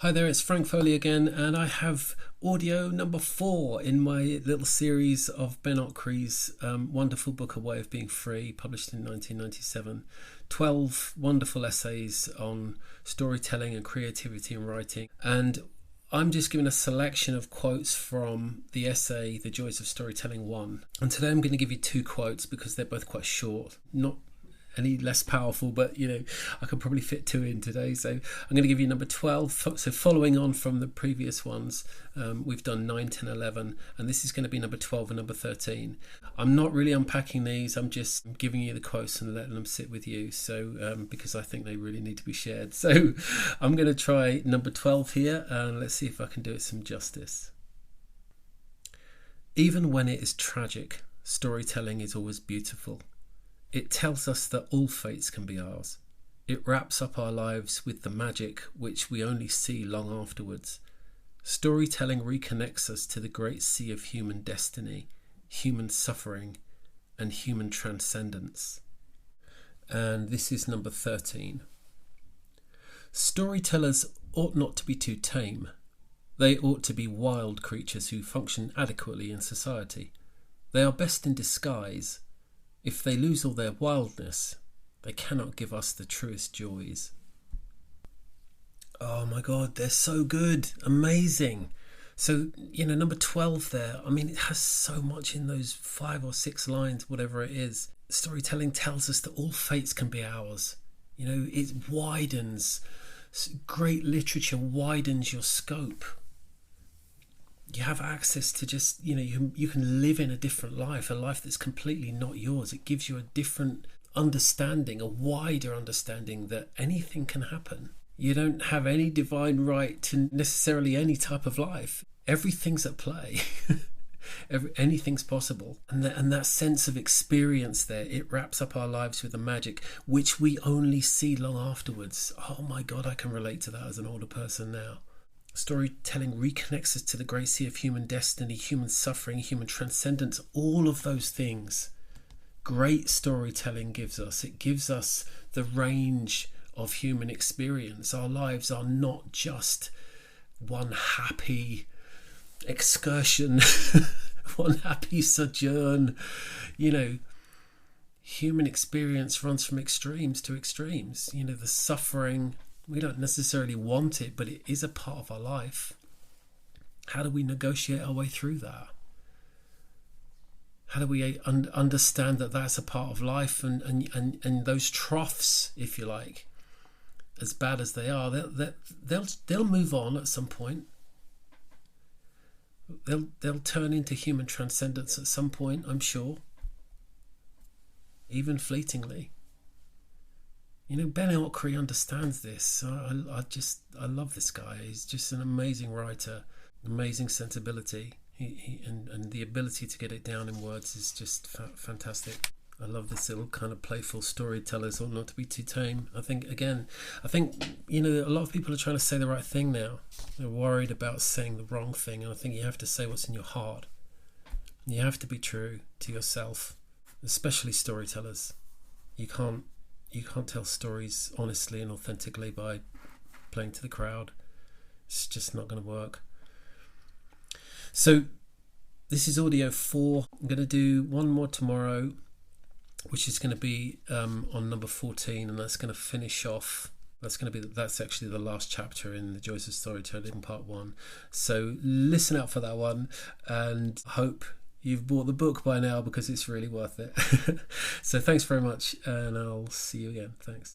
Hi there, it's Frank Foley again, and I have audio number 4 in my little series of Ben Okri's wonderful book, A Way of Being Free, published in 1997. 12 wonderful essays on storytelling and creativity and writing. And I'm just giving a selection of quotes from the essay, The Joys of Storytelling 1. And today I'm going to give you 2 quotes because they're both quite short, not any less powerful, but I could probably fit 2 in today. So I'm going to give you number 12. So following on from the previous ones, we've done 9, 10, 11, and this is going to be number 12 and number 13. I'm not really unpacking these, I'm just giving you the quotes and letting them sit with you, so because I think they really need to be shared. So I'm going to try number 12 here, and let's see if I can do it some justice. Even when it is tragic, storytelling is always beautiful. It tells us that all fates can be ours. It wraps up our lives with the magic which we only see long afterwards. Storytelling reconnects us to the great sea of human destiny, human suffering, and human transcendence. And this is number 13. Storytellers ought not to be too tame. They ought to be wild creatures who function adequately in society. They are best in disguise. If they lose all their wildness, they cannot give us the truest joys. Oh my God, they're so good. Amazing. So, number 12 there, it has so much in those 5 or 6 lines, whatever it is. Storytelling tells us that all fates can be ours. It widens. Great literature widens your scope. You have access to just, you can live in a different life, a life that's completely not yours. It gives you a different understanding, a wider understanding that anything can happen. You don't have any divine right to necessarily any type of life. Everything's at play. Anything's possible. And that sense of experience there, it wraps up our lives with a magic which we only see long afterwards. Oh my God, I can relate to that as an older person now. Storytelling reconnects us to the great sea of human destiny, human suffering, human transcendence, all of those things. Great storytelling gives us. It gives us the range of human experience. Our lives are not just one happy excursion, one happy sojourn. Human experience runs from extremes to extremes. The suffering, we don't necessarily want it, but it is a part of our life. How do we negotiate our way through that? How do we understand that that's a part of life, and those troughs, if you like, as bad as they are, they'll move on at some point. They'll turn into human transcendence at some point, I'm sure, even fleetingly. Ben Okri understands this. I love this guy. He's just an amazing writer, amazing sensibility. And the ability to get it down in words is just fantastic. I love this little kind of playful storytellers ought not to be too tame. I think a lot of people are trying to say the right thing now. They're worried about saying the wrong thing, and I think you have to say what's in your heart. You have to be true to yourself, especially storytellers. You can't tell stories honestly and authentically by playing to the crowd. It's just not going to work. So this is audio 4. I'm going to do one more tomorrow, which is going to be on number 14, and that's going to finish off. That's actually the last chapter in The Joys of Storytelling Part 1. So listen out for that one, and hope you've bought the book by now because it's really worth it. So thanks very much, and I'll see you again. Thanks.